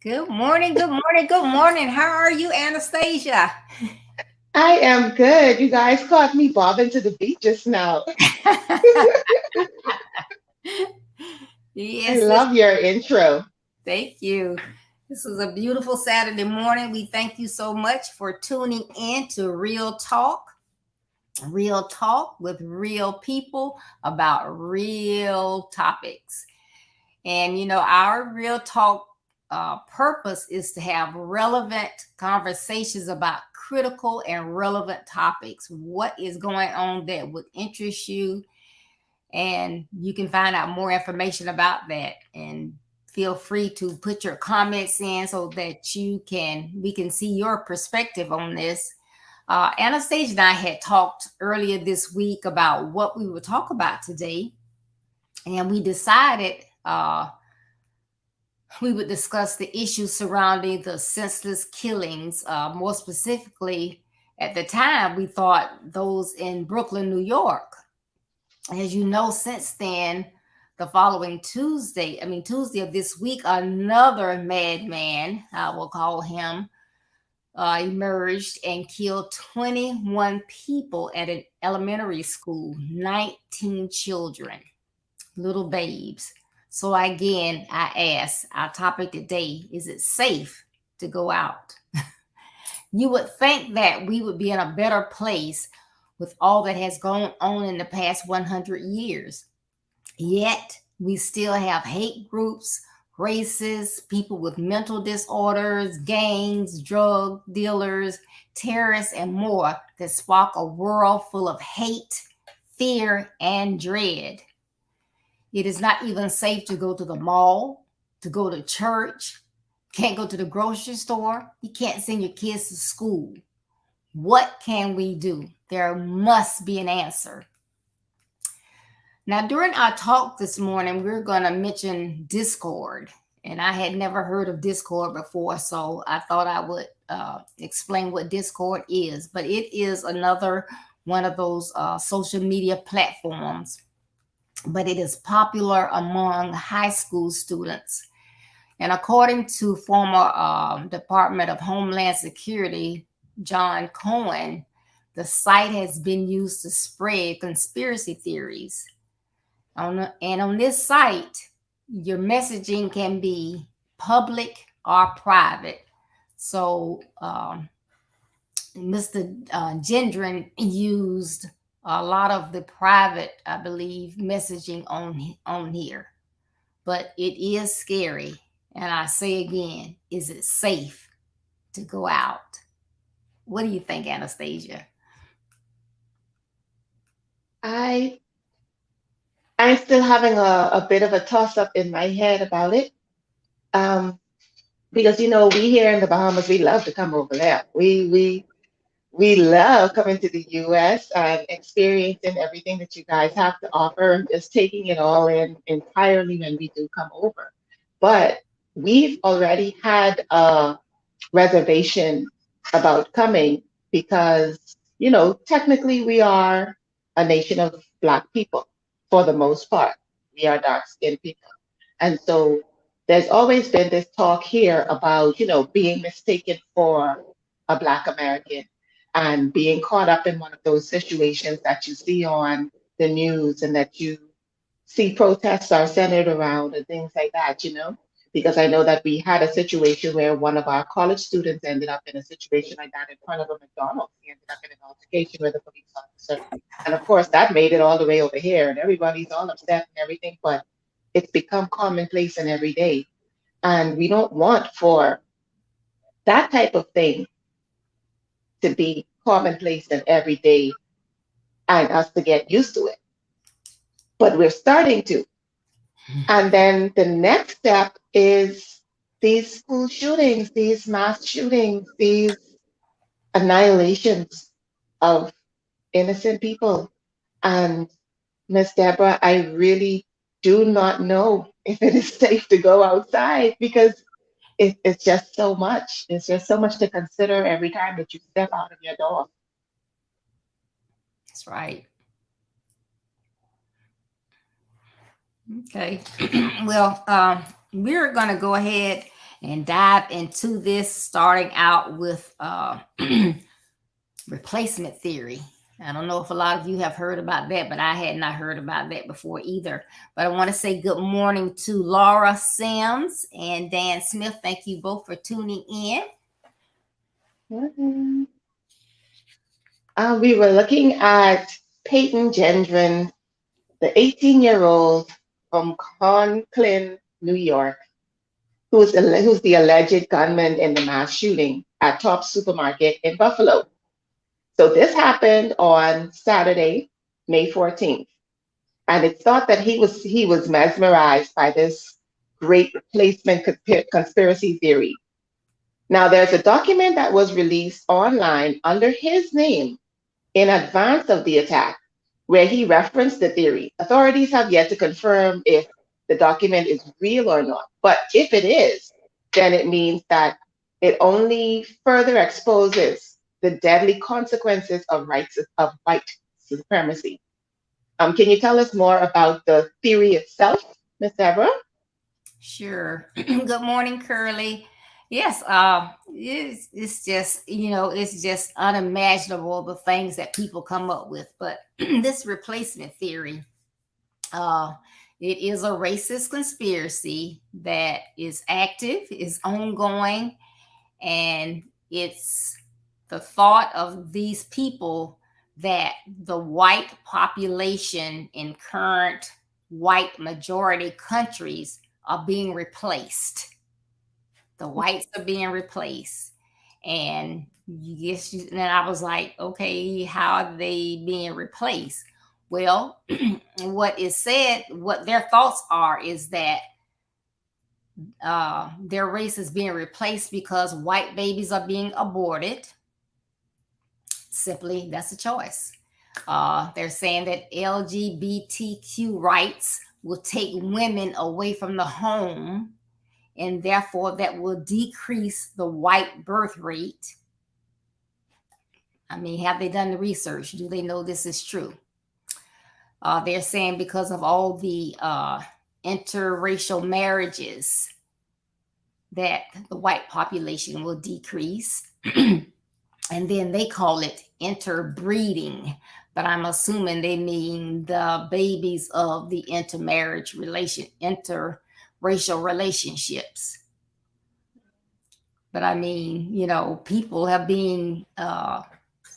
Good morning, good morning, good morning. How are you, Anastasia? I am good. You guys caught me bobbing to the beat just now. I Yes, love your intro. thank you. This is a beautiful Saturday morning. We thank you so much for tuning in to Real Talk with real people about real topics. And our Real Talk purpose is to have relevant conversations about critical and relevant topics. What is going on that would interest you? And you can find out more information about that. And feel free to put your comments in so that we can see your perspective on this. Anastasia and I had talked earlier this week about what we would talk about today. And we decided we would discuss the issues surrounding the senseless killings. More specifically, at the time, we thought those in Brooklyn, New York. As you know, since then, the following Tuesday of this week, another madman, I will call him, emerged and killed 21 people at an elementary school, 19 children, little babes. So again, I ask, our topic today, is it safe to go out? You would think that we would be in a better place with all that has gone on in the past 100 years. Yet we still have hate groups, racists, people with mental disorders, gangs, drug dealers, terrorists, and more that spark a world full of hate, fear, and dread. It is not even safe to go to the mall, to go to church, can't go to the grocery store, you can't send your kids to school. What can we do? There must be an answer. Now, during our talk this morning, we're going to mention Discord. And I had never heard of Discord before, so I thought I would explain what Discord is. But it is another one of those social media platforms. But it is popular among high school students. And according to former Department of Homeland Security, John Cohen, the site has been used to spread conspiracy theories. And on this site, your messaging can be public or private. So Mr. Gendron used a lot of the private, I believe, messaging on here, but it is scary. And I say again, is it safe to go out? What do you think, Anastasia? I I'm still having a bit of a toss up in my head about it. Um, because we here in the Bahamas, we love to come over there. We love coming to the US and experiencing everything that you guys have to offer and just taking it all in entirely when we do come over. But we've already had a reservation about coming because, technically we are a nation of Black people for the most part. We are dark skinned people. And so there's always been this talk here about, being mistaken for a Black American and being caught up in one of those situations that you see on the news and that you see protests are centered around and things like that. Because I know that we had a situation where one of our college students ended up in a situation like that in front of a McDonald's. He ended up in an altercation with a police officer. And of course, that made it all the way over here, and everybody's all upset and everything, but it's become commonplace and everyday. And we don't want for that type of thing to be commonplace and everyday and us to get used to it. But we're starting to. And then the next step is these school shootings, these mass shootings, these annihilations of innocent people. And Miss Deborah, I really do not know if it is safe to go outside because it's just so much. It's just so much to consider every time that you step out of your door. That's right. Okay. Well, we're going to go ahead and dive into this, starting out with replacement theory. I don't know if a lot of you have heard about that, but I had not heard about that before either. But I want to say good morning to Laura Sims and Dan Smith. Thank you both for tuning in. Mhm. We were looking at Peyton Gendron, the 18-year-old from Conklin, New York, who's the alleged gunman in the mass shooting at Top Supermarket in Buffalo. So this happened on Saturday, May 14th, and it's thought that he was mesmerized by this great replacement conspiracy theory. Now, there's a document that was released online under his name in advance of the attack, where he referenced the theory. Authorities have yet to confirm if the document is real or not. But if it is, then it means that it only further exposes the deadly consequences of white supremacy. Can you tell us more about the theory itself, Ms. Deborah? Sure. Good morning, Curly. Yes, it's just, it's just unimaginable the things that people come up with. But this replacement theory, uh, it is a racist conspiracy that is active, is ongoing, and it's the thought of these people that the white population in current white majority countries are being replaced. The whites are being replaced. And yes, and I was like, okay, how are they being replaced? Well, what is said, what their thoughts are, is that their race is being replaced because white babies are being aborted. Simply, that's a choice. They're saying that LGBTQ rights will take women away from the home, and therefore that will decrease the white birth rate. I mean, have they done the research? Do they know this is true? They're saying because of all the interracial marriages that the white population will decrease. And then they call it interbreeding, but I'm assuming they mean the babies of the interracial relationships. But I mean, people have been, that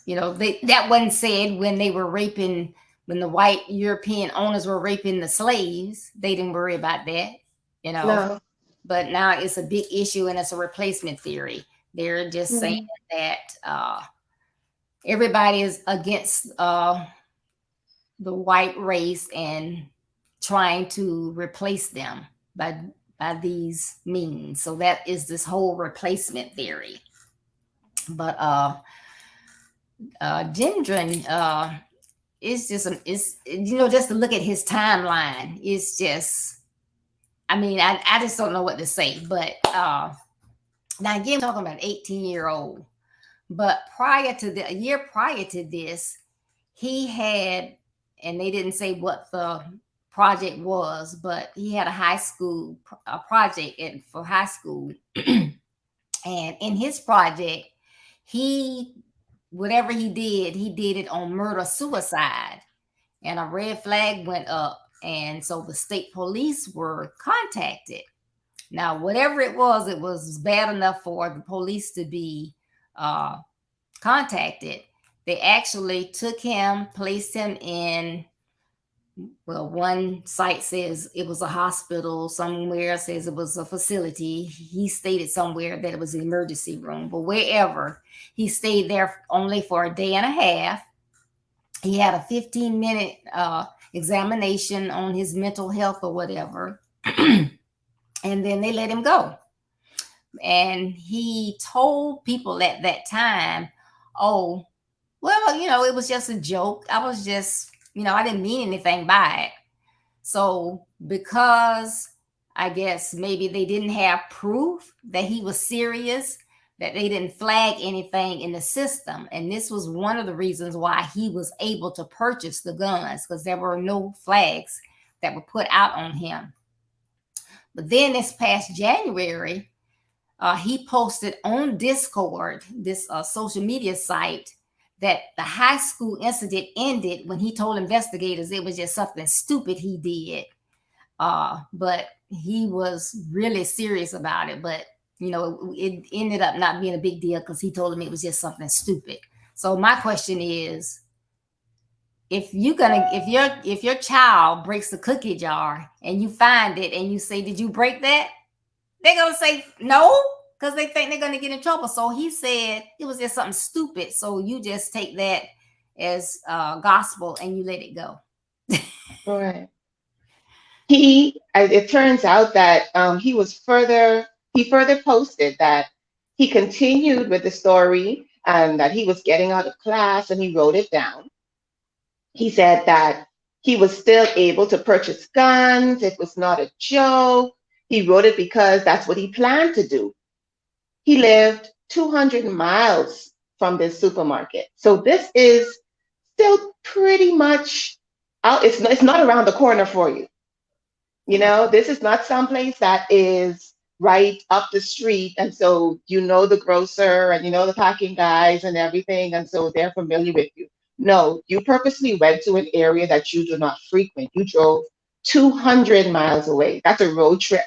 wasn't said when they were raping, when the white European owners were raping the slaves. They didn't worry about that, you know. No. But now it's a big issue and it's a replacement theory. They're just saying Mhm. that everybody is against the white race and trying to replace them by these means. So that is this whole replacement theory. But Gendron, it's just it's just to look at his timeline. It's just, I mean, I just don't know what to say. But now again, we're talking about an 18-year-old. But a year prior to this, he had, and they didn't say what the project was, but he had a high school a project for high school, and in his project, he whatever he did it on murder suicide, and a red flag went up, and so the state police were contacted. Now, whatever it was bad enough for the police to be uh, contacted. They actually took him, placed him in, well, one site says it was a hospital, somewhere says it was a facility. He stated somewhere that it was an emergency room, but wherever, he stayed there only for a day and a half. He had a 15-minute examination on his mental health or whatever, and then they let him go. And he told people at that time, oh, well, it was just a joke. I was just, I didn't mean anything by it. So, because I guess maybe they didn't have proof that he was serious, that they didn't flag anything in the system. And this was one of the reasons why he was able to purchase the guns, because there were no flags that were put out on him. But then this past January, he posted on Discord, this social media site, that the high school incident ended when he told investigators it was just something stupid he did. But he was really serious about it. But it ended up not being a big deal because he told him it was just something stupid. So my question is, if your child breaks the cookie jar and you find it and you say, "Did you break that?" They're gonna say no, because they think they're gonna get in trouble. So he said it was just something stupid. So you just take that as gospel and you let it go. All right. It turns out that he further posted that he continued with the story and that he was getting out of class and he wrote it down. He said that he was still able to purchase guns. It was not a joke. He wrote it because that's what he planned to do. He lived 200 miles from this supermarket. So this is still pretty much out. It's not around the corner for you. This is not someplace that is right up the street. And so the grocer and the packing guys and everything. And so they're familiar with you. No, you purposely went to an area that you do not frequent. You drove 200 miles away. That's a road trip.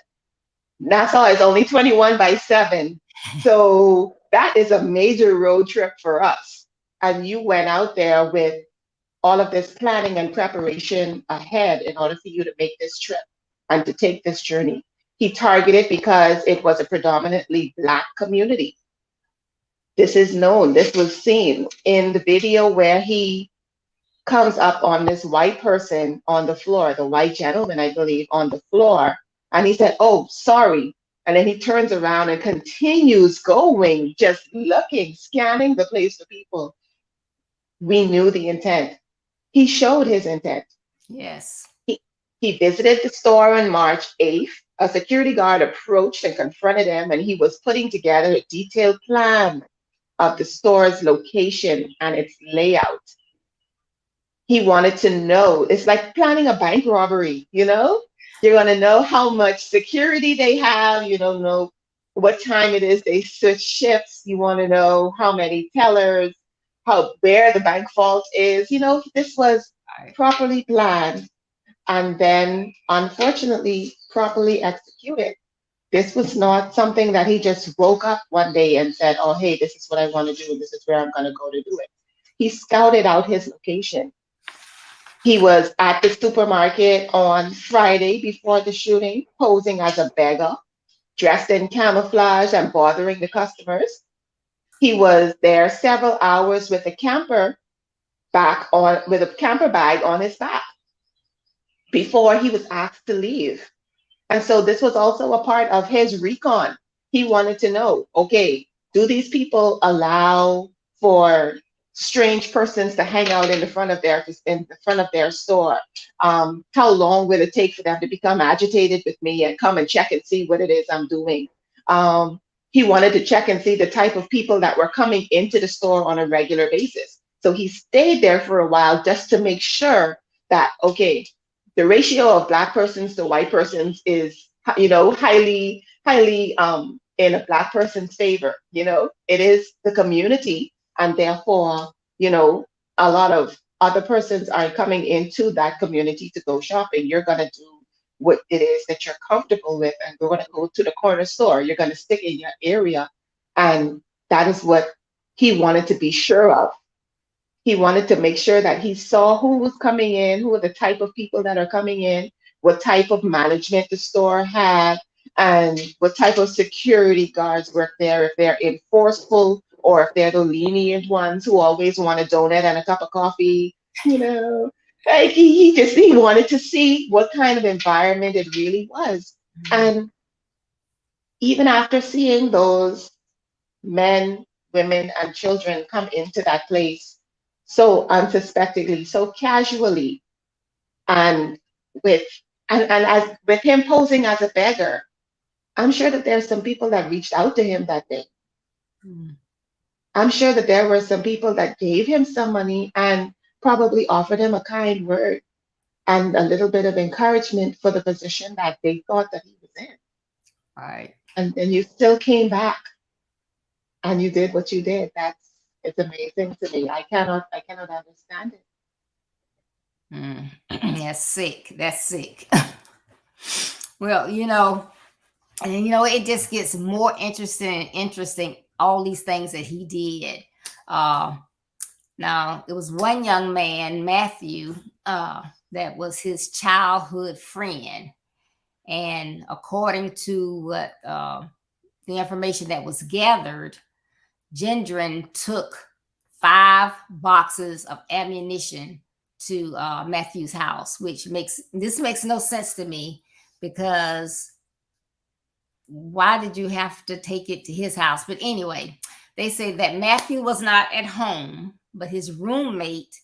Nassau is only 21 by 7. So that is a major road trip for us. And you went out there with all of this planning and preparation ahead in order for you to make this trip and to take this journey. He targeted because it was a predominantly Black community. This is known, this was seen in the video where he comes up on this white person on the floor, the white gentleman, I believe, on the floor. And he said, "Oh, sorry." And then he turns around and continues going, just looking, scanning the place for people. We knew the intent. He showed his intent. Yes. He, he visited the store on March 8th. A security guard approached and confronted him, and he was putting together a detailed plan of the store's location and its layout. He wanted to know. It's like planning a bank robbery, You're going to know how much security they have. You don't know what time it is they switch shifts. You want to know how many tellers, where the bank vault is. This was Right. properly planned and then, unfortunately, properly executed. This was not something that he just woke up one day and said, oh, hey, this is what I want to do, and this is where I'm going to go to do it. He scouted out his location. He was at the supermarket on Friday before the shooting, posing as a beggar, dressed in camouflage and bothering the customers. He was there several hours with a camper bag on his back before he was asked to leave. And so this was also a part of his recon. He wanted to know, okay, do these people allow for strange persons to hang out in the front of their store? How long will it take for them to become agitated with me and come and check and see what it is I'm doing? Um, he wanted to check and see the type of people that were coming into the store on a regular basis. So he stayed there for a while just to make sure that, okay, the ratio of black persons to white persons is, highly in a black person's favor. It is the community, and therefore, you know a lot of other persons are coming into that community to go shopping. You're going to do what it is that you're comfortable with, and we're going to go to the corner store. You're going to stick in your area, and that is what he wanted to be sure of. He wanted to make sure that he saw who was coming in, who were the type of people that are coming in, what type of management the store had, and what type of security guards work there, if they're enforceful or if they're the lenient ones who always want a donut and a cup of coffee, you know. Like he wanted to see what kind of environment it really was. And even after seeing those men, women, and children come into that place so unsuspectingly, so casually, and with and as with him posing as a beggar, I'm sure that there's some people that reached out to him that day. Mm. I'm sure that there were some people that gave him some money and probably offered him a kind word and a little bit of encouragement for the position that they thought that he was in. Right. And then you still came back and you did what you did. It's amazing to me. I cannot understand it. Mm. That's sick. That's sick. Well, and it just gets more interesting and interesting, all these things that he did. Uh, Now, it was one young man, Matthew, that was his childhood friend. And according to what the information that was gathered, Gendron took 5 boxes of ammunition to Matthew's house, which makes no sense to me, because why did you have to take it to his house? But anyway, they say that Matthew was not at home, but his roommate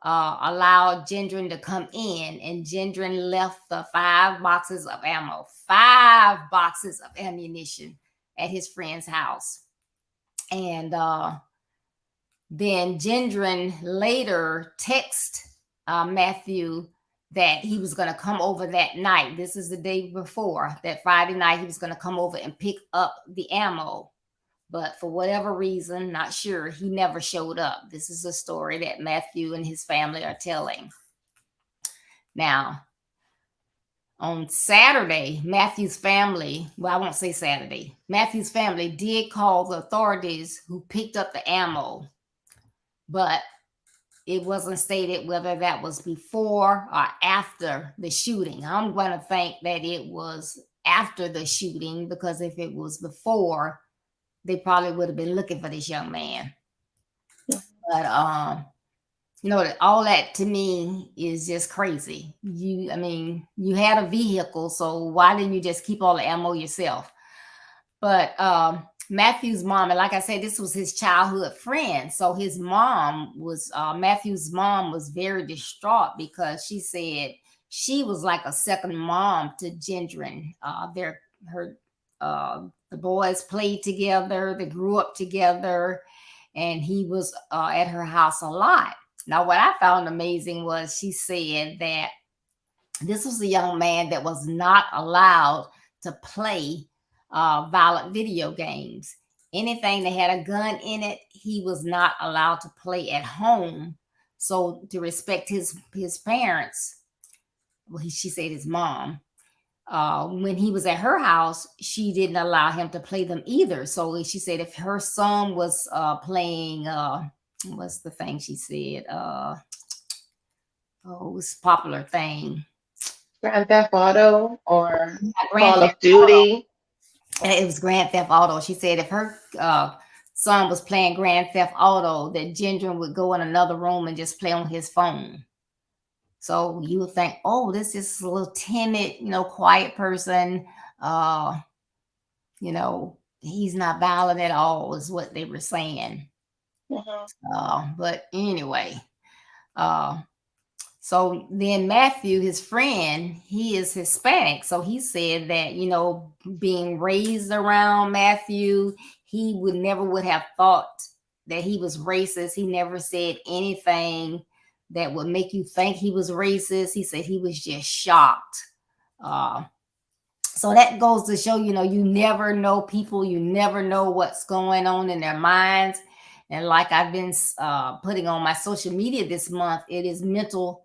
allowed Gendron to come in, and Gendron left the 5 boxes of ammo, 5 boxes of ammunition at his friend's house. And then Gendron later texted Matthew that he was going to come over that night. This is the day before, that Friday night, he was going to come over and pick up the ammo. But for whatever reason, not sure, he never showed up. This is a story that Matthew and his family are telling. Now, on Saturday, Matthew's family, well, I won't say Saturday, Matthew's family did call the authorities who picked up the ammo, but it wasn't stated whether that was before or after the shooting. I'm going to think that it was after the shooting, because if it was before, they probably would have been looking for this young man. But all that to me is just crazy. You had a vehicle, so why didn't you just keep all the ammo yourself? But Matthew's mom, and like I said, this was his childhood friend. So Matthew's mom was very distraught, because she said she was like a second mom to Gendron. The boys played together, they grew up together, and he was at her house a lot. Now, what I found amazing was she said that this was a young man that was not allowed to play violent video games. Anything that had a gun in it, he was not allowed to play at home. So to respect his parents, well, she said his mom, when he was at her house, she didn't allow him to play them either. So she said if her son was playing, what's the thing she said? Oh, it was a popular thing. Grand Theft Auto or Grand Call Theft of Auto. Duty. It was Grand Theft Auto. She said if her son was playing Grand Theft Auto, that Ginger would go in another room and just play on his phone. So you would think, oh, this is a little timid, quiet person. Uh, he's not violent at all, is what they were saying. Mhm. But anyway, uh, so then Matthew, his friend, he is Hispanic. So he said that, being raised around Matthew, he would have thought that he was racist. He never said anything that would make you think he was racist. He said he was just shocked. Uh, so that goes to show, you never know people, you never know what's going on in their minds. And like I've been putting on my social media this month, it is mental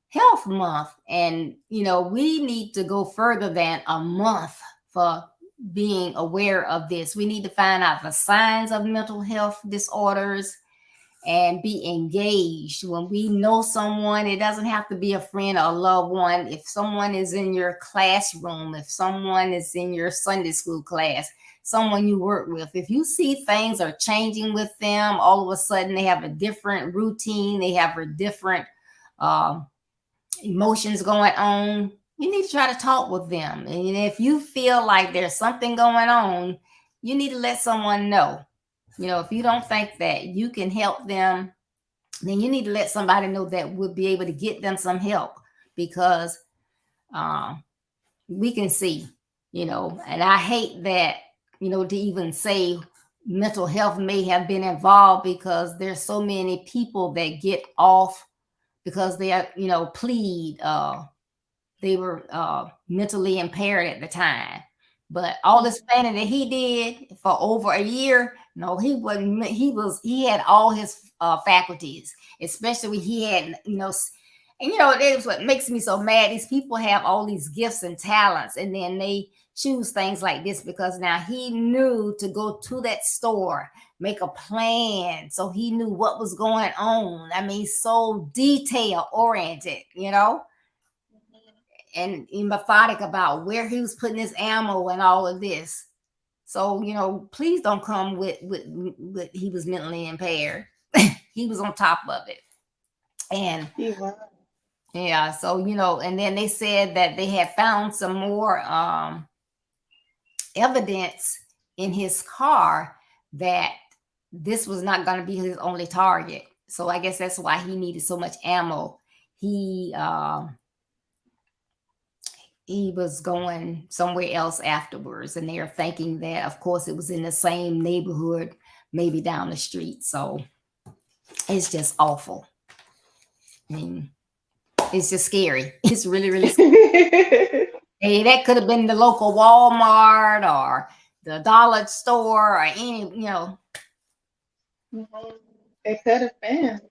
health month. And, we need to go further than a month for being aware of this. We need to find out the signs of mental health disorders and be engaged. When we know someone, it doesn't have to be a friend or a loved one. If someone is in your classroom, if someone is in your Sunday school class, someone you work with, if you see things are changing with them, all of a sudden they have a different routine, they have a different uh, emotions going on, you need to try to talk with them. And if you feel like there's something going on, you need to let someone know. If you don't think that you can help them, then you need to let somebody know that would be able to get them some help, because um, we can see, and I hate that, to even say mental health may have been involved, because there's so many people that get off because they are, plead they were mentally impaired at the time. But all this planning that he did for over a year, no, he wasn't. He had all his faculties, especially when he had, and that is what makes me so mad. These people have all these gifts and talents, and then they choose things like this, because now he knew to go to that store, make a plan, so he knew what was going on. I mean, so detail oriented, and methodic about where he was putting his ammo and all of this. So, please don't come with he was mentally impaired. He was on top of it. And He was. yeah, so and then they said that they had found some more evidence in his car that this was not going to be his only target. So I guess that's why he needed so much ammo. He was going somewhere else afterwards, and they are thinking that, of course, it was in the same neighborhood, maybe down the street. So it's just awful. I mean, it's just scary. It's really, really scary. Hey, that could have been the local Walmart or the dollar store or any. Mhm. It could have been.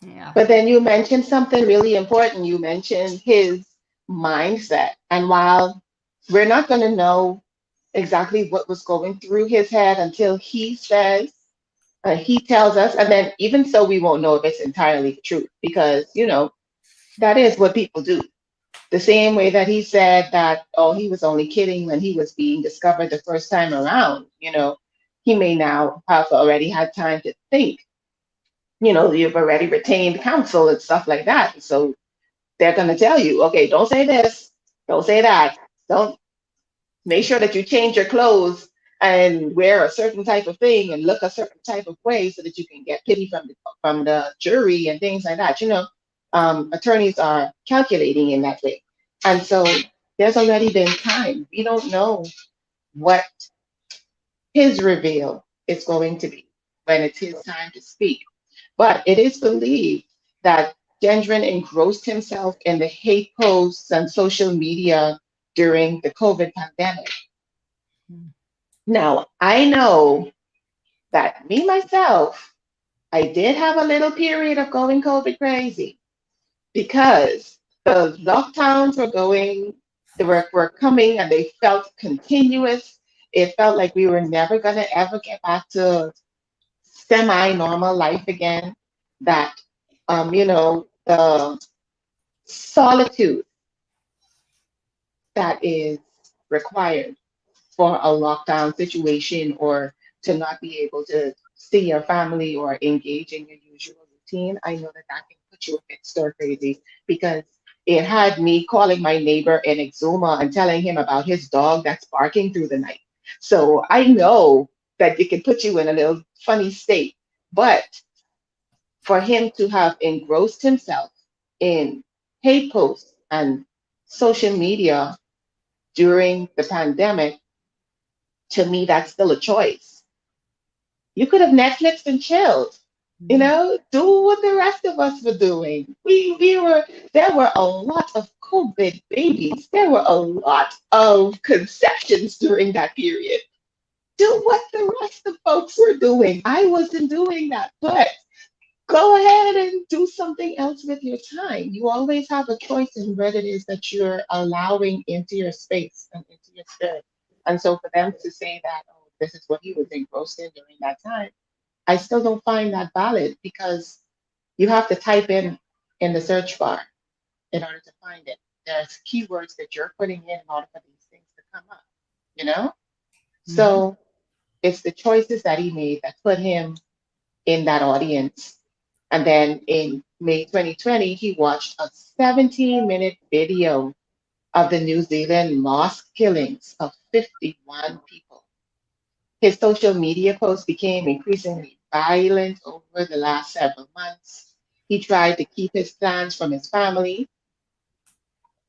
Yeah. But then you mentioned something really important. You mentioned his mindset. And while we're not going to know exactly what was going through his head until he tells us, and then even so, we won't know if it's entirely the truth, because, that is what people do. The same way that he said that, oh, he was only kidding when he was being discovered the first time around, he may now have already had time to think. You've already retained counsel and stuff like that. So they're going to tell you, okay, don't say this, don't say that, don't make sure that you change your clothes and wear a certain type of thing and look a certain type of way so that you can get pity from the jury and things like that. Attorneys are calculating in that way, and so there's already been time. We don't know what his reveal is going to be when it's his time to speak. But it is believed that Gendron engrossed himself in the hate posts and social media during the COVID pandemic. Now, I know that me myself, I did have a little period of going COVID crazy because the lockdowns were going, were coming and they felt continuous. It felt like we were never going to ever get back to semi-normal life again. That, the solitude that is required for a lockdown situation, or to not be able to see your family or engage in your usual routine, I know that that can put you a bit stir crazy, because it had me calling my neighbor in Exuma and telling him about his dog that's barking through the night. So I know that it can put you in a little funny state. But for him to have engrossed himself in hate posts and social media during the pandemic, to me, that's still a choice. You could have Netflixed and chilled, do what the rest of us were doing. There were a lot of COVID babies. There were a lot of conceptions during that period. Do what the rest of folks were doing. I wasn't doing that, but go ahead and do something else with your time. You always have a choice in what it is that you're allowing into your space and into your spirit. And so for them to say that, oh, this is what he was engrossed in during that time, I still don't find that valid, because you have to type in the search bar in order to find it. There's keywords that you're putting in order for these things to come up, you know? Mhm. So it's the choices that he made that put him in that audience. And then in May 2020, he watched a 17-minute video of the New Zealand mosque killings of 51 people. His social media posts became increasingly violent over the last several months. He tried to keep his plans from his family.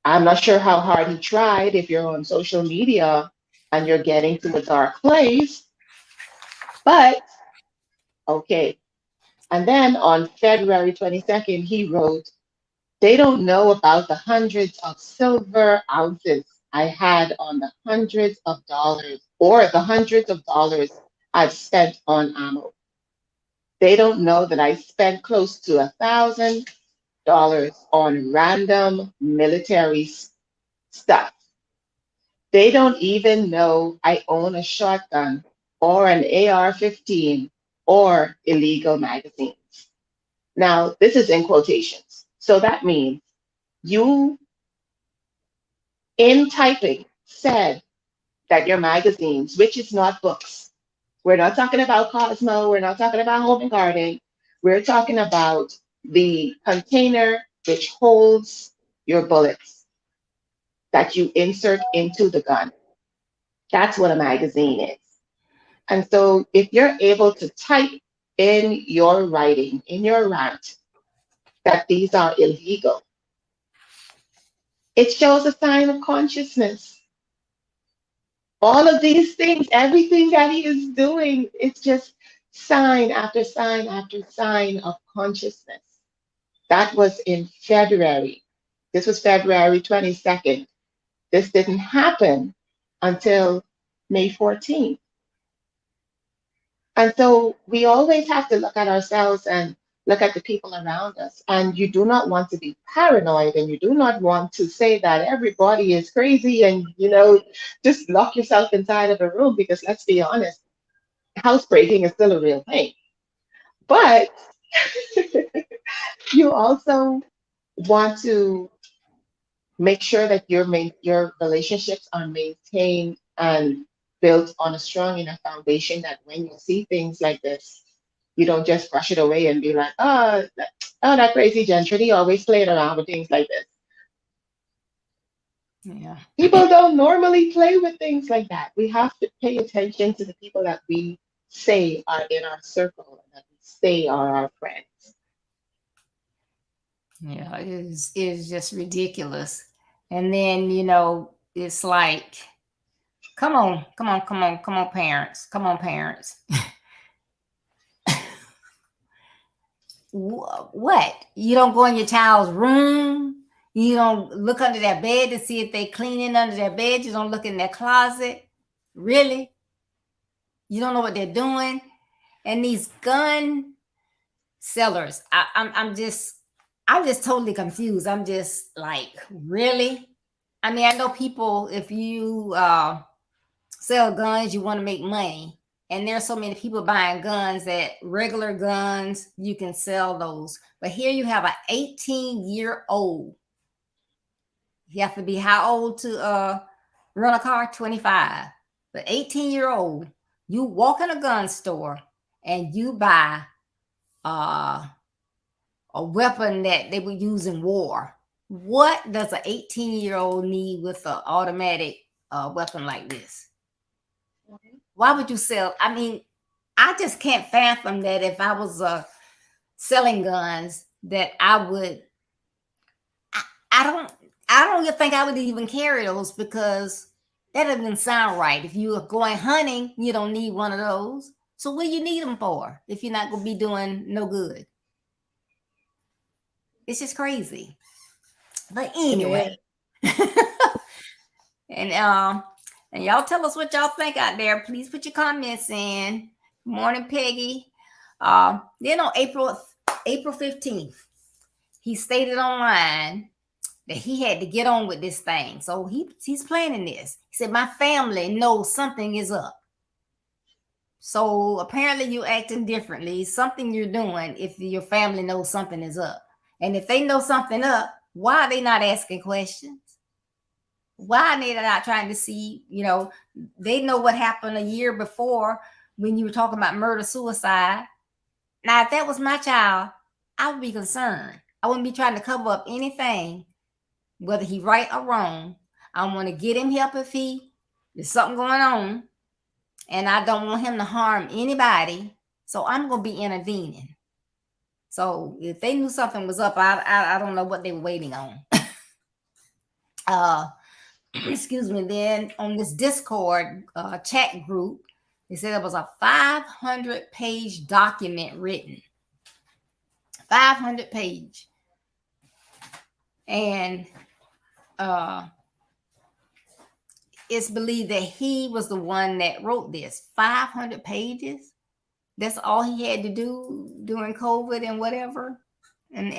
I'm not sure how hard he tried if you're on social media and you're getting to a dark place, but okay. And then on February 22nd, he wrote, "They don't know about the hundreds of silver ounces I had on the hundreds of dollars, or the hundreds of dollars I've spent on ammo. They don't know that I spent close to $1,000 on random military stuff. They don't even know I own a shotgun or an AR-15 or illegal magazines." Now, this is in quotations. So that means you, in typing, said that your magazines, which is not books, we're not talking about Cosmo, we're not talking about Home and Garden, we're talking about the container which holds your bullets that you insert into the gun. That's what a magazine is. And so if you're able to type in your writing, in your rant, that these are illegal, it shows a sign of consciousness. All of these things, everything that he is doing, it's just sign after sign after sign of consciousness. That was in February. This was February 22nd. This didn't happen until May 14th. And so we always have to look at ourselves and look at the people around us. And you do not want to be paranoid, and you do not want to say that everybody is crazy and, just lock yourself inside of a room, because let's be honest, housebreaking is still a real thing. But you also want to make sure that your relationships are maintained and built on a strong enough foundation that when you see things like this, you don't just brush it away and be like, oh, that crazy gentry always playing around with things like this. Yeah. People don't normally play with things like that. We have to pay attention to the people that we say are in our circle and that we say are our friends. Yeah, it is just ridiculous. And then, it's like, come on, come on, come on, come on, parents. Come on, parents. What? You don't go in your child's room? You don't look under their bed to see if they cleaning under their bed? You don't look in their closet? Really? You don't know what they're doing? And these gun sellers, I'm just totally confused. I'm just like, really? I mean, I know people, if you sell guns, you want to make money. And there's so many people buying guns that regular guns, you can sell those. But here you have an 18-year-old. You have to be how old to run a car? 25. But 18-year-old, you walk in a gun store and you buy uh, a weapon that they would use in war. What does an 18-year-old need with an automatic weapon like this? Why would you sell? I mean, I just can't fathom that if I was selling guns, that I would. I, I don't. I don't even think I would even carry those because that doesn't sound right. If you are going hunting, you don't need one of those. So what do you need them for if you're not going to be doing no good? It's just crazy. But Yeah. anyway, and and y'all tell us what y'all think out there. Please put your comments in. Good morning, Peggy. Then on April 15th, he stated online that he had to get on with this thing. So he's planning this. He said, my family knows something is up. So apparently you're acting differently. Something you're doing if your family knows something is up. And if they know something up, why are they not asking questions? Why are they not trying to see, they know what happened a year before when you were talking about murder, suicide. Now, if that was my child, I would be concerned. I wouldn't be trying to cover up anything, whether he right or wrong. I want to get him help if there's something going on, and I don't want him to harm anybody. So I'm going to be intervening. So if they knew something was up, I don't know what they were waiting on. Excuse me. Then on this Discord chat group, they said there was a 500-page document written. 500-page. And it's believed that he was the one that wrote this. 500 pages. That's all he had to do during COVID and whatever. And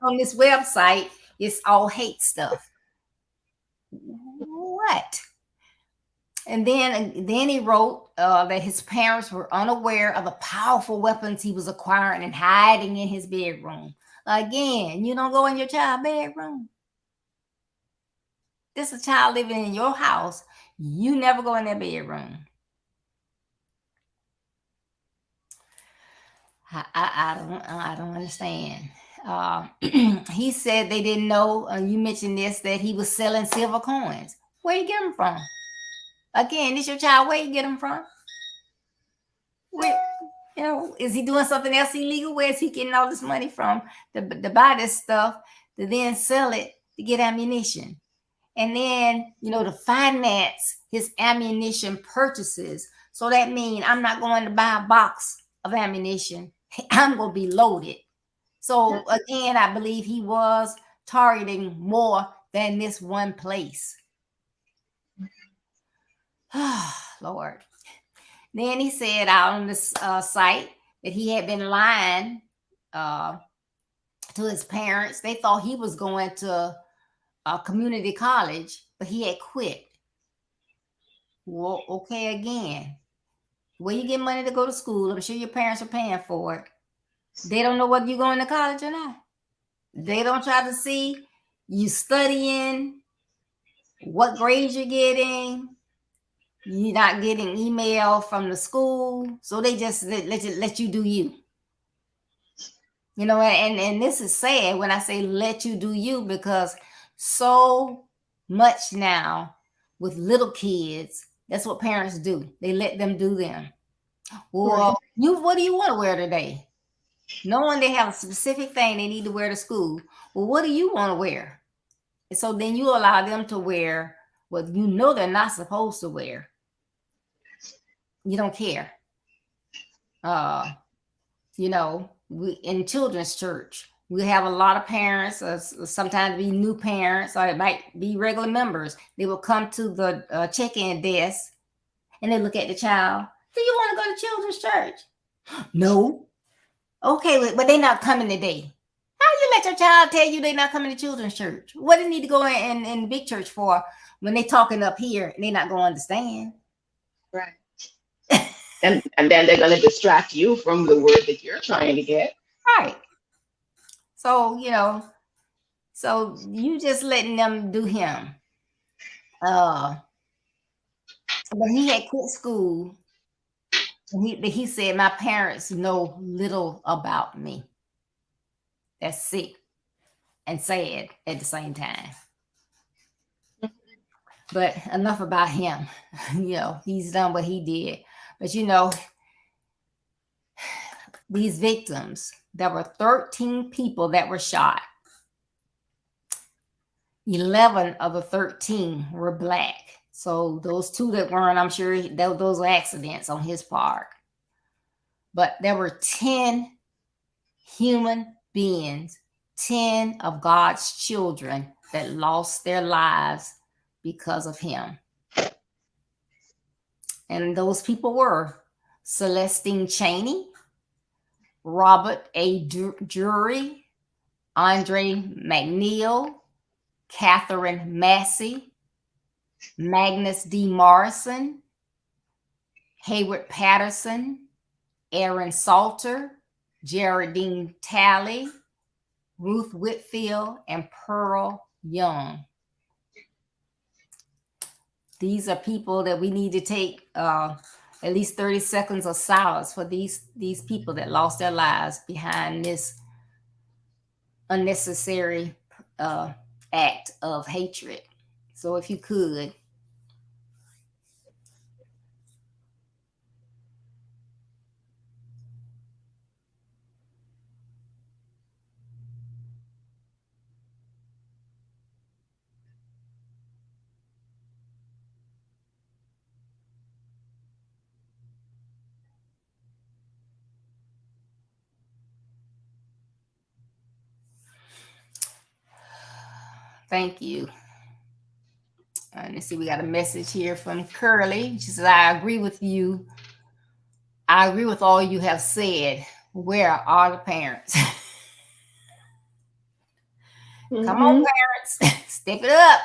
on this website, it's all hate stuff. What? And then he wrote that his parents were unaware of the powerful weapons he was acquiring and hiding in his bedroom. Again, you don't go in your child's bedroom. This is a child living in your house. You never go in their bedroom. I don't understand. He said they didn't know. You mentioned this, that he was selling silver coins. Where you get them from? Again, this your child. Where you get them from? Where, is he doing something else illegal? Where is he getting all this money from to buy this stuff to then sell it to get ammunition? And then, to finance his ammunition purchases. So that means I'm not going to buy a box of ammunition. I'm going to be loaded. So again, I believe he was targeting more than this one place. Lord. Then he said out on this site that he had been lying to his parents. They thought he was going to a community college, but he had quit. Well, okay, again. Where you get money to go to school? I'm sure your parents are paying for it. They don't know whether you're going to college or not. They don't try to see you studying, what grades you're getting. You're not getting email from the school, so they just let you do you. And this is sad when I say let you do you, because so much now with little kids, that's what parents do. They let them do them. Well, what do you want to wear today? Knowing they have a specific thing they need to wear to school. Well, what do you want to wear? And so then you allow them to wear what they're not supposed to wear. You don't care. In children's church, we have a lot of parents, sometimes be new parents, or it might be regular members. They will come to the check-in desk and they look at the child. Do you want to go to children's church? No. Okay, but they're not coming today. How you let your child tell you they're not coming to children's church? What do they need to go in big church for when they talking up here and they're not going to understand? Right. And then they're going to distract you from the word that you're trying to get. Right. So, so you just letting them do him. Uh, but he had quit school. And he said, my parents know little about me. That's sick and sad at the same time. But enough about him. He's done what he did. But these victims, there were 13 people that were shot. 11 of the 13 were black. So those two that weren't, I'm sure those were accidents on his part. But there were 10 human beings, 10 of God's children that lost their lives because of him. And those people were Celestine Chaney, Robert A. Drury, Andre McNeil, Catherine Massey, Magnus D. Morrison, Hayward Patterson, Aaron Salter, Geraldine Talley, Ruth Whitfield, and Pearl Young. These are people that we need to take at least 30 seconds of silence for these people that lost their lives behind this unnecessary act of hatred. So if you could. Thank you. Let's see, we got a message here from Curly. She says, I agree with you. I agree with all you have said. Where are the parents? Come on, parents. Step it up.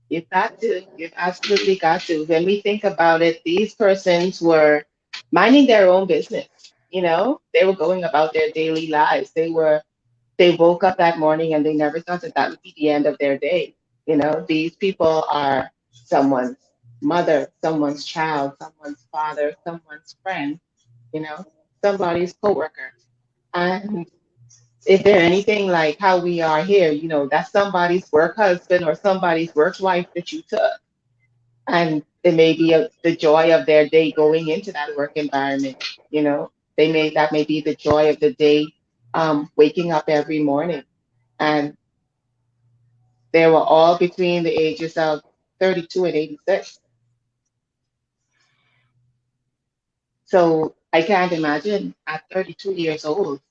You've got to. You've absolutely got to. When we think about it, these persons were minding their own business. They were going about their daily lives. They woke up that morning and they never thought that that would be the end of their day. These people are someone's mother, someone's child, someone's father, someone's friend, you know, somebody's coworker. And if they're anything like how we are here, that's somebody's work husband or somebody's work wife that you took. And it may be the joy of their day going into that work environment. That may be the joy of the day, waking up every morning. And they were all between the ages of 32 and 86. So I can't imagine at 32 years old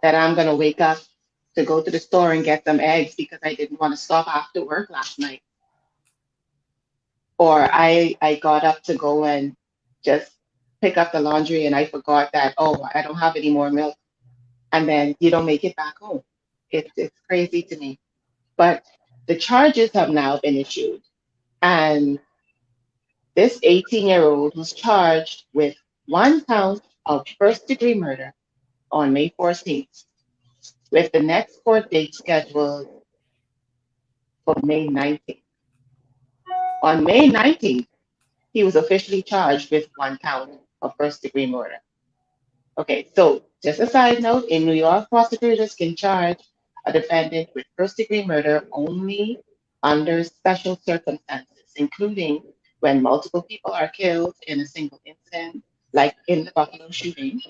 that I'm going to wake up to go to the store and get some eggs because I didn't want to stop after work last night. Or I got up to go and just pick up the laundry and I forgot that, oh, I don't have any more milk. And then you don't make it back home. It's crazy to me. But the charges have now been issued. And this 18-year-old was charged with one count of first-degree murder on May 14th, with the next court date scheduled for May 19th. On May 19th, he was officially charged with one count of first-degree murder. Okay, so just a side note, in New York, prosecutors can charge a defendant with first-degree murder only under special circumstances, including when multiple people are killed in a single incident, like in the Buffalo shooting,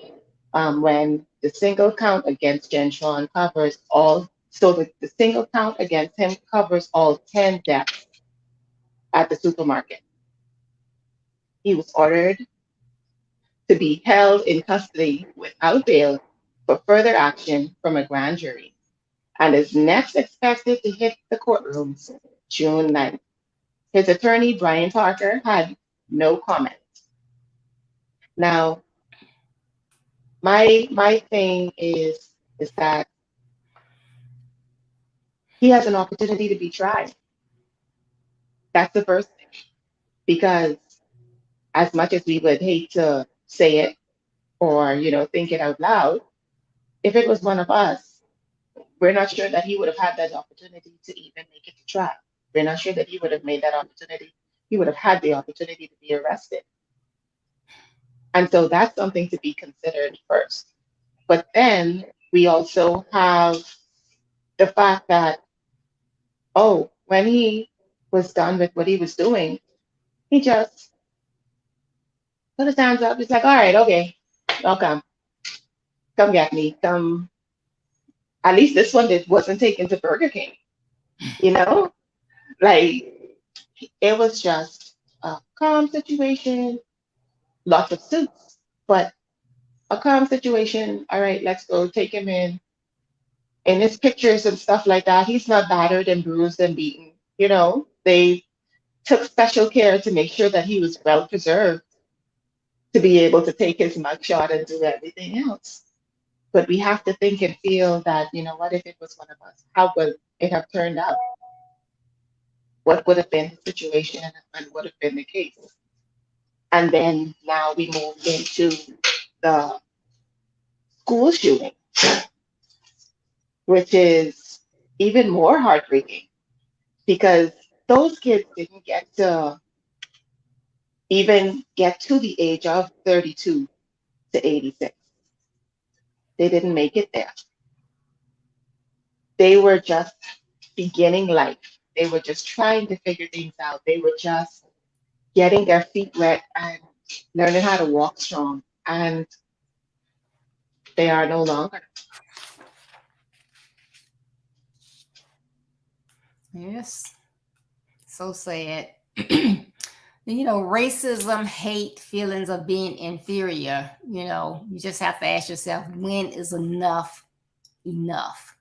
when the single count against Jen Sean covers all, so the single count against him covers all 10 deaths at the supermarket. He was ordered to be held in custody without bail for further action from a grand jury and is next expected to hit the courtrooms June 9th. His attorney, Brian Parker, had no comment. Now, my thing is is that he has an opportunity to be tried. That's the first thing. Because as much as we would hate to say it or, think it out loud, if it was one of us, we're not sure that he would have had that opportunity to even make it to trial. We're not sure that he would have made that opportunity. He would have had the opportunity to be arrested. And so that's something to be considered first. But then we also have the fact that, oh, when he was done with what he was doing, he just put his hands up. He's like, all right, okay, I'll come get me. Come. At least this one that wasn't taken to Burger King, you know? Like, it was just a calm situation, lots of suits, but a calm situation. All right, let's go take him in. In his pictures and stuff like that, he's not battered and bruised and beaten. They took special care to make sure that he was well preserved to be able to take his mugshot and do everything else. But we have to think and feel that, what if it was one of us? How would it have turned out? What would have been the situation and would have been the case? And then now we move into the school shooting, which is even more heartbreaking because those kids didn't get to even get to the age of 32 to 86. They didn't make it there. They were just beginning life. They were just trying to figure things out. They were just getting their feet wet and learning how to walk strong. And they are no longer. Yes. So sad. Racism, hate, feelings of being inferior, you just have to ask yourself, when is enough enough?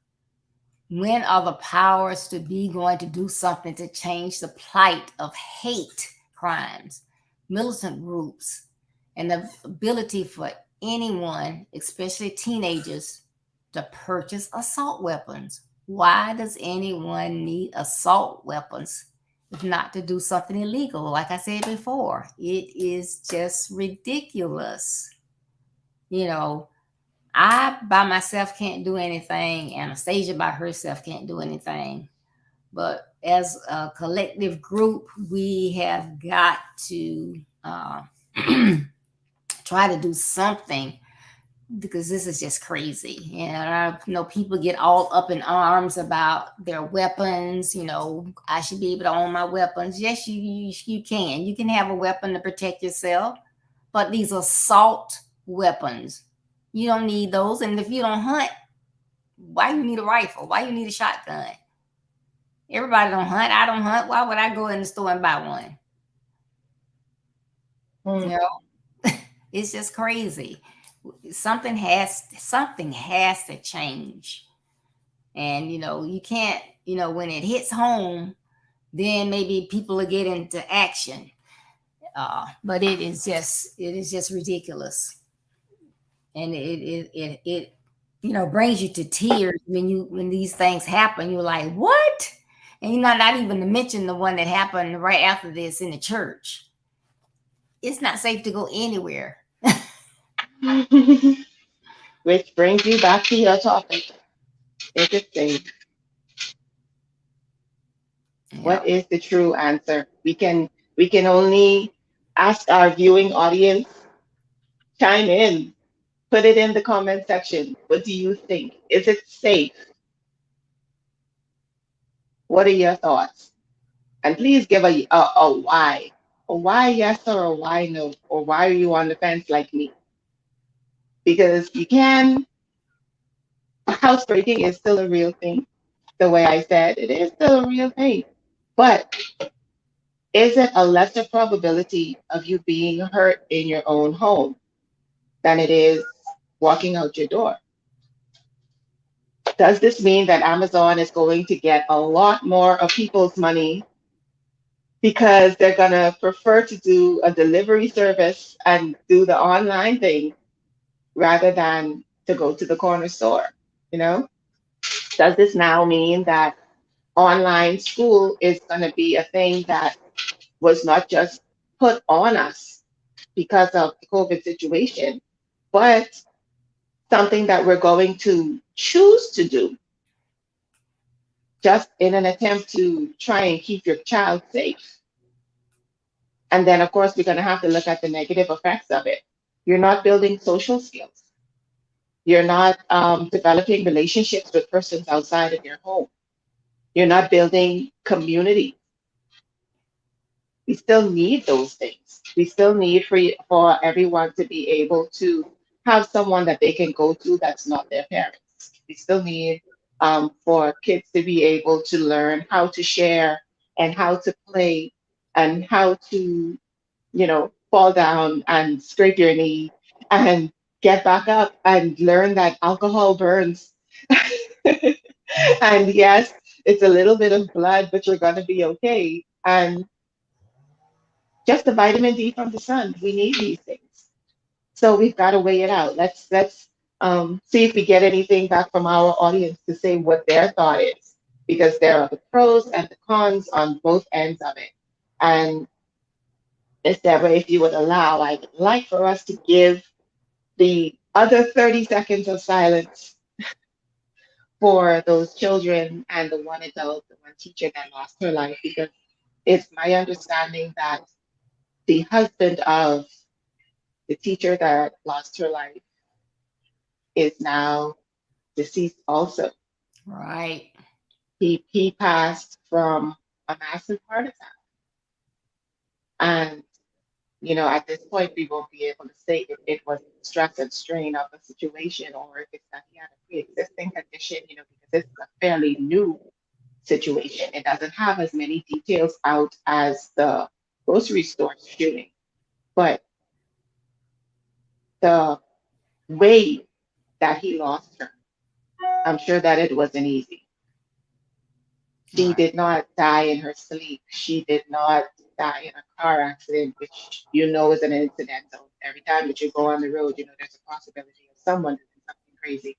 When are the powers to be going to do something to change the plight of hate crimes, militant groups, and the ability for anyone, especially teenagers, to purchase assault weapons? Why does anyone need assault weapons if not to do something illegal? Like I said before, it is just ridiculous. You know, I by myself can't do anything. Anastasia by herself can't do anything. But as a collective group, we have got to try to do something because this is just crazy. And I know people get all up in arms about their weapons. I should be able to own my weapons. Yes, you can. You can have a weapon to protect yourself, but these assault weapons, you don't need those. And if you don't hunt, why you need a rifle? Why you need a shotgun? Everybody don't hunt. I don't hunt. Why would I go in the store and buy one? Hmm. It's just crazy. Something has to change. And you can't, when it hits home, then maybe people will get into action. But it is just ridiculous. And it brings you to tears when these things happen. You're like, what? And not even to mention the one that happened right after this in the church. It's not safe to go anywhere. Which brings you back to your topic. Is it safe? Yeah. What is the true answer? We can only ask our viewing audience, chime in, put it in the comment section. What do you think? Is it safe? What are your thoughts? And please give a why. A why yes or a why no. Or why are you on the fence like me? Because housebreaking is still a real thing. The way I said, it is still a real thing. But is it a lesser probability of you being hurt in your own home than it is walking out your door? Does this mean that Amazon is going to get a lot more of people's money because they're going to prefer to do a delivery service and do the online thing rather than to go to the corner store? You know, does this now mean that online school is going to be a thing that was not just put on us because of the COVID situation, but something that we're going to choose to do just in an attempt to try and keep your child safe? And then, of course, we're going to have to look at the negative effects of it. You're not building social skills. You're not developing relationships with persons outside of your home. You're not building community. We still need those things. We still need for everyone to be able to have someone that they can go to that's not their parents. We still need for kids to be able to learn how to share and how to play and how to, fall down and scrape your knee and get back up and learn that alcohol burns. And yes, it's a little bit of blood, but you're going to be okay. And just the vitamin D from the sun. We need these things. So we've got to weigh it out. Let's see if we get anything back from our audience to say what their thought is, because there are the pros and the cons on both ends of it. And Miss Deborah, if you would allow, I would like for us to give the other 30 seconds of silence for those children and the one adult, the one teacher that lost her life, because it's my understanding that the husband of the teacher that lost her life is now deceased also. Right. He passed from a massive heart attack. And, at this point, we won't be able to say if it was the stress and strain of the situation or if it's that he had a pre existing condition, because this is a fairly new situation. It doesn't have as many details out as the grocery store shooting. But the way that he lost her, I'm sure that it wasn't easy. She Right. did not die in her sleep. She did not die in a car accident, which is an incidental. Every time that you go on the road, there's a possibility of someone doing something crazy.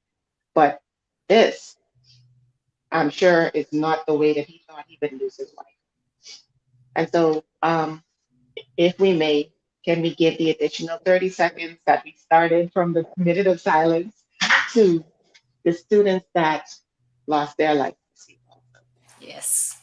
But this, I'm sure, is not the way that he thought he would lose his wife. And so, if we may, can we give the additional 30 seconds that we started from the minute of silence to the students that lost their life this week? Yes.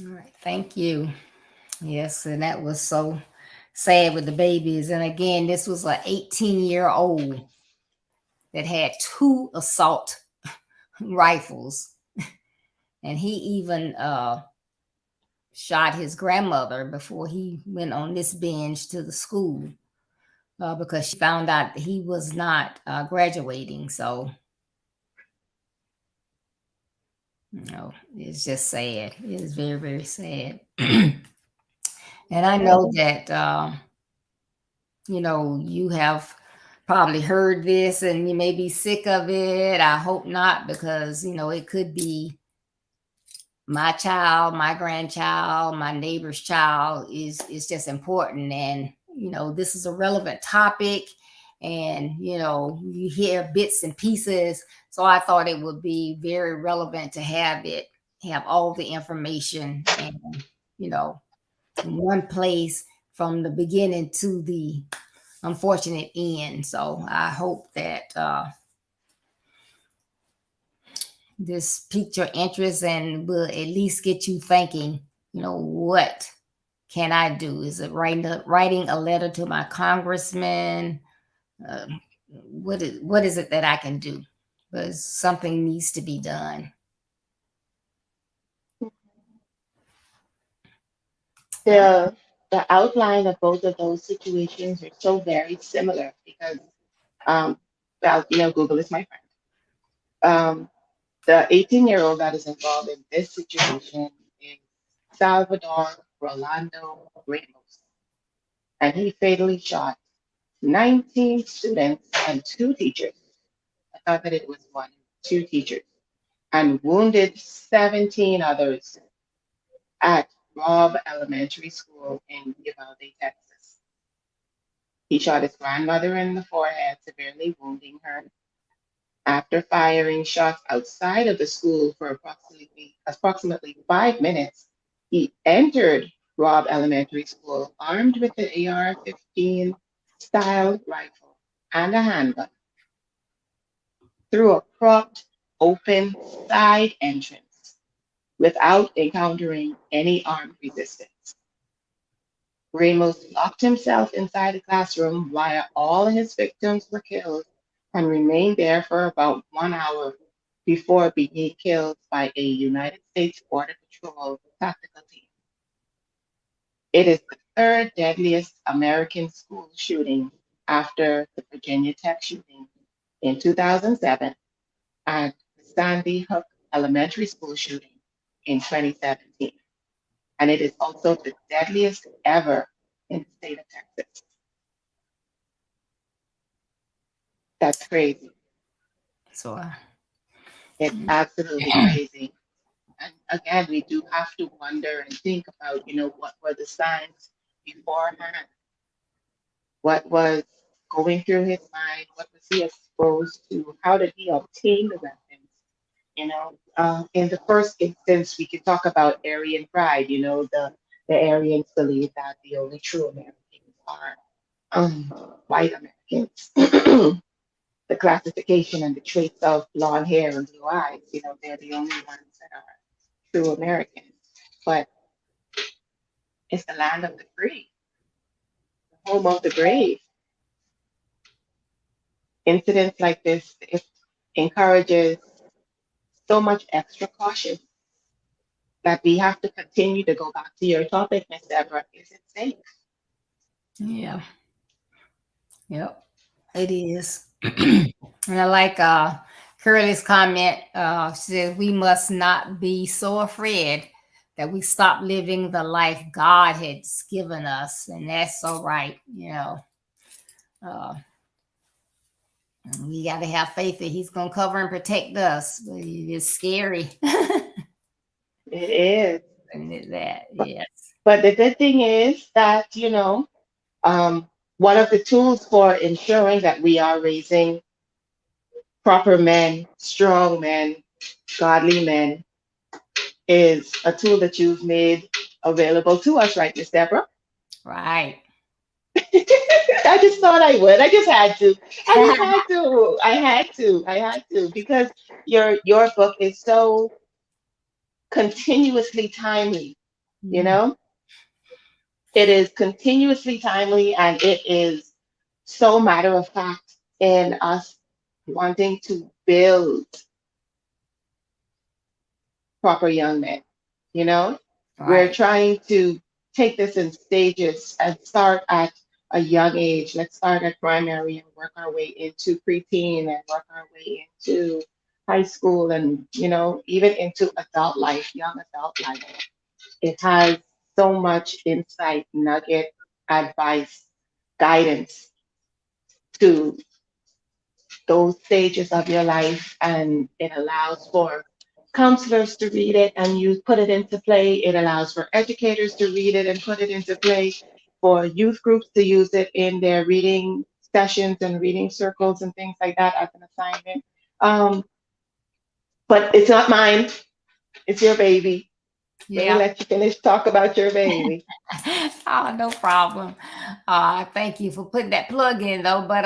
All right. Thank you. Yes, and that was so sad with the babies. And again, this was an 18-year-old that had two assault rifles, and he even shot his grandmother before he went on this binge to the school because she found out he was not graduating. So, it's just sad. It is very, very sad. And I Yes. know that, you have probably heard this and you may be sick of it. I hope not, because, it could be my child, my grandchild, my neighbor's child is just important. And, this is a relevant topic and, you hear bits and pieces. So I thought it would be very relevant to have all the information and, you know, in one place from the beginning to the unfortunate end. So I hope that this piqued your interest and will at least get you thinking, what can I do? Is it writing a letter to my congressman? What is it that I can do? Because something needs to be done. Yeah. the outline of both of those situations are so very similar because, um, well, Google is my friend. The 18-year-old that is involved in this situation is Salvador Rolando Ramos, and he fatally shot 19 students and two teachers. I thought that it was one, two teachers, and wounded 17 others at Robb Elementary School in Uvalde, Texas. He shot his grandmother in the forehead, severely wounding her. After firing shots outside of the school for approximately 5 minutes, he entered Robb Elementary School armed with an AR-15 style rifle and a handgun through a propped open side entrance without encountering any armed resistance. Ramos locked himself inside the classroom while all his victims were killed and remained there for about 1 hour before being killed by a United States Border Patrol tactical team. It is the third deadliest American school shooting after the Virginia Tech shooting in 2007 and the Sandy Hook Elementary School shooting in 2017. And it is also the deadliest ever in the state of Texas. That's crazy. So, It's absolutely crazy. And again, we do have to wonder and think about, what were the signs beforehand? What was going through his mind? What was he exposed to? How did he obtain the weapons? In the first instance, we could talk about Aryan pride. The Aryans believe that the only true Americans are white Americans. The classification and the traits of blonde hair and blue eyes, they're the only ones that are true Americans. But it's the land of the free, the home of the brave. Incidents like this, it encourages so much extra caution that we have to continue to go back to your topic, Miss Deborah. Is it safe? yeah, yep, it is. And I like Curly's comment. She said, we must not be so afraid that we stop living the life God has given us. And that's so right. Uh, we got to have faith that He's going to cover and protect us. But it is scary. It is. And that, But, yes. but the good thing is that, um, one of the tools for ensuring that we are raising proper men, strong men, godly men, is a tool that you've made available to us, right, Miss Deborah? Right. I just thought I would. I just had to. I just had to. I had to. I had to because your book is so continuously timely. You Mm, know, it is continuously timely, and it is so matter of fact in us wanting to build proper young men. You know, we're right. trying to take this in stages and start at a young age. Let's start at primary and work our way into preteen and work our way into high school and, even into adult life, young adult life. It has so much insight, nugget, advice, guidance to those stages of your life, and it allows for counselors to read it and you put it into play. It allows for educators to read it and put it into play, for youth groups to use it in their reading sessions and reading circles and things like that as an assignment. Um, but it's not mine, it's your baby. Let me Yeah. let you finish talk about your baby. Oh, no problem. Thank you for putting that plug in though. But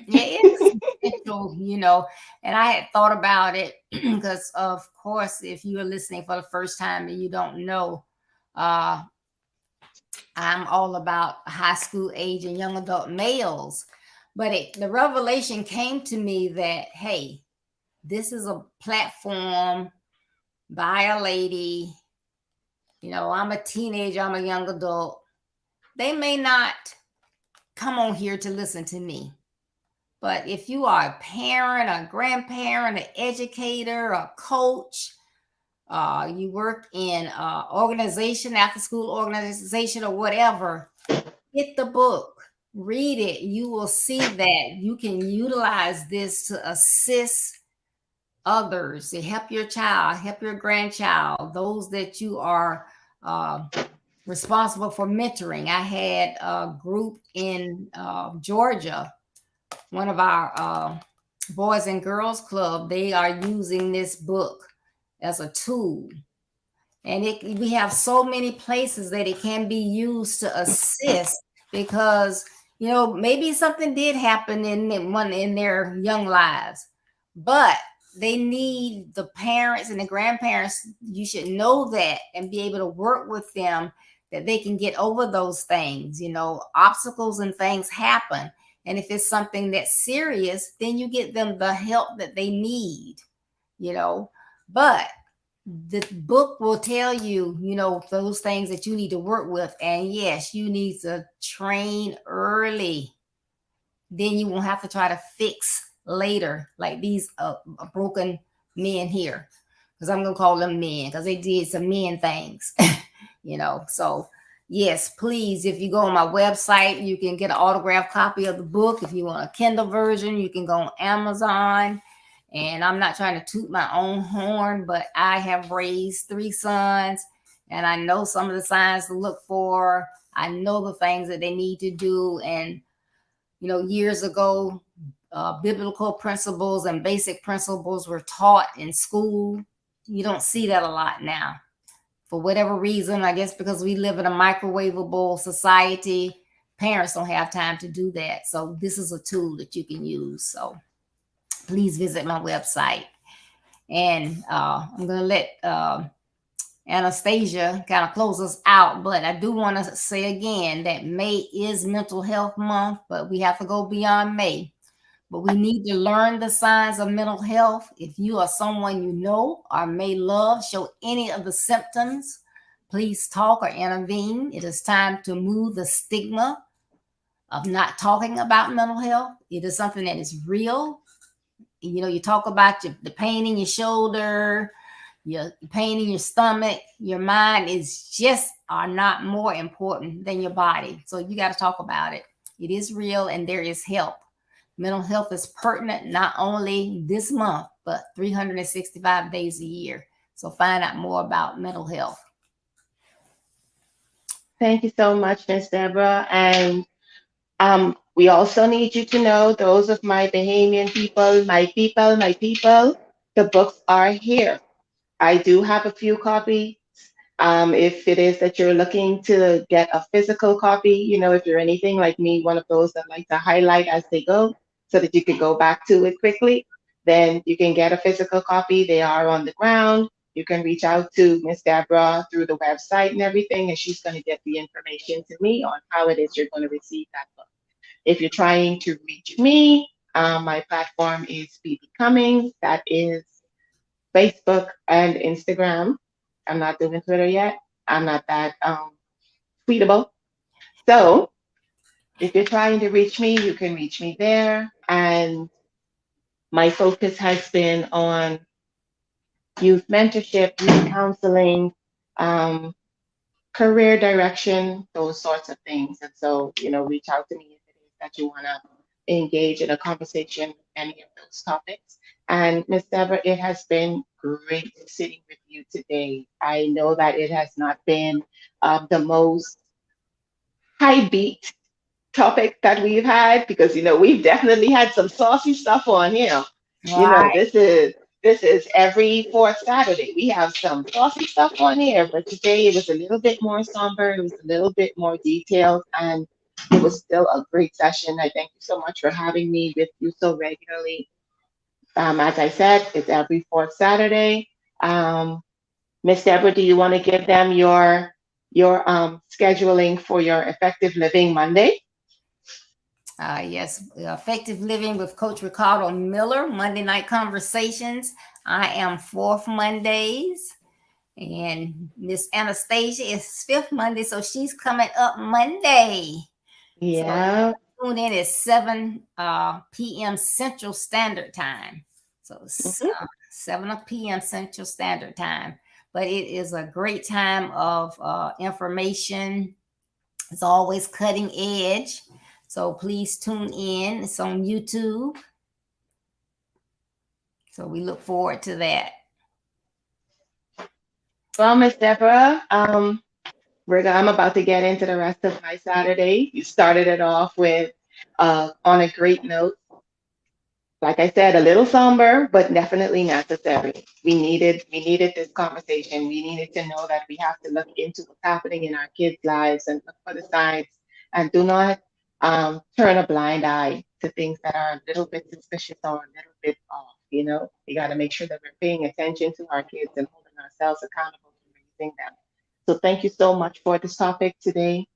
yeah, it is essential, and I had thought about it because of course, if you are listening for the first time and you don't know, uh I'm all about high school age and young adult males. But the revelation came to me that hey, this is a platform by a lady. I'm a teenager, I'm a young adult. they may not come on here to listen to me. But if you are a parent, a grandparent, an educator, a coach, you work in organization, after school organization, or whatever, get the book, read it. You will see that you can utilize this to assist others, to help your child, help your grandchild, those that you are uh, responsible for mentoring. I had a group in Georgia, one of our Boys and Girls Club. They are using this book as a tool. And we have so many places that it can be used to assist, because maybe something did happen in their young lives, but they need the parents and the grandparents. You should know that and be able to work with them, that they can get over those things. Obstacles and things happen, and if it's something that's serious, then you get them the help that they need. But the book will tell you, those things that you need to work with. And yes, you need to train early. Then you won't have to try to fix later, like these broken men here. Because I'm going to call them men, because they did some men things. So yes, please, if you go on my website, you can get an autographed copy of the book. If you want a Kindle version, you can go on Amazon. And I'm not trying to toot my own horn, but I have raised 3 sons, and I know some of the signs to look for. I know the things that they need to do. And, years ago, biblical principles and basic principles were taught in school. You don't see that a lot now. For whatever reason, I guess because we live in a microwavable society, parents don't have time to do that. So this is a tool that you can use. So please visit my website. And I'm going to let Anastasia kind of close us out. But I do want to say again that May is Mental Health Month, but we have to go beyond May. But we need to learn the signs of mental health. If you are someone you know or may love, show any of the symptoms, please talk or intervene. It is time to move the stigma of not talking about mental health. It is something that is real. You talk about the pain in your shoulder, your pain in your stomach, your mind is just are not more important than your body. So you got to talk about it. It is real, and there is help. Mental health is pertinent not only this month, but 365 days a year. So find out more about mental health. Thank you so much, Miss Deborah. And we also need you to know, those of my Bahamian people, my people, the books are here. I do have a few copies. If it is that you're looking to get a physical copy, if you're anything like me, one of those that like to highlight as they go so that you can go back to it quickly, then you can get a physical copy. They are on the ground. You can reach out to Miss Deborah through the website and everything, and she's going to get the information to me on how it is you're going to receive that book. If you're trying to reach me, my platform is BB Cummings. That is Facebook and Instagram. I'm not doing Twitter yet. I'm not that tweetable. So if you're trying to reach me, you can reach me there. And my focus has been on youth mentorship, youth counseling, um, career direction, those sorts of things. And so, reach out to me if it is that you want to engage in a conversation with any of those topics. And Ms. Deborah, it has been great sitting with you today. I know that it has not been the most high beat topic that we've had, because we've definitely had some saucy stuff on here. Right. This is every fourth Saturday. We have some saucy stuff on here, but today it was a little bit more somber. It was a little bit more detailed, and it was still a great session. I thank you so much for having me with you so regularly. As I said, it's every fourth Saturday. Miss Deborah, do you want to give them your scheduling for your Effective Living Monday? Yes, Effective Living with Coach Ricardo Miller, Monday Night Conversations. I am fourth Mondays. And Miss Anastasia is fifth Monday, so she's coming up Monday. So Yeah. tune in at 7 p.m. Central Standard Time. So Mhm. 7 p.m. Central Standard Time. But it is a great time of information. It's always cutting edge. So please tune in. It's on YouTube. So we look forward to that. Well, Miss Deborah, I'm about to get into the rest of my Saturday. You started it off with on a great note. Like I said, a little somber, but definitely necessary. We needed this conversation. We needed to know that we have to look into what's happening in our kids' lives and look for the signs, and do not turn a blind eye to things that are a little bit suspicious or a little bit off. We got to make sure that we're paying attention to our kids and holding ourselves accountable to raising them. So thank you so much for this topic today.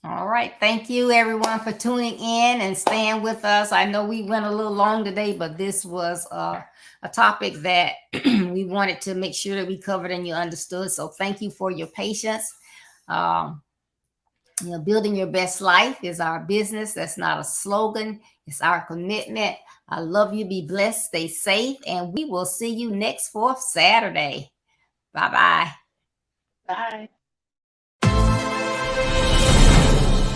All right. Thank you, everyone, for tuning in and staying with us. I know we went a little long today, but this was a topic that we wanted to make sure that we covered and you understood. So thank you for your patience. Um, building your best life is our business. That's not a slogan, it's our commitment. I love you. Be blessed. Stay safe. And we will see you next fourth Saturday. Bye bye. Bye.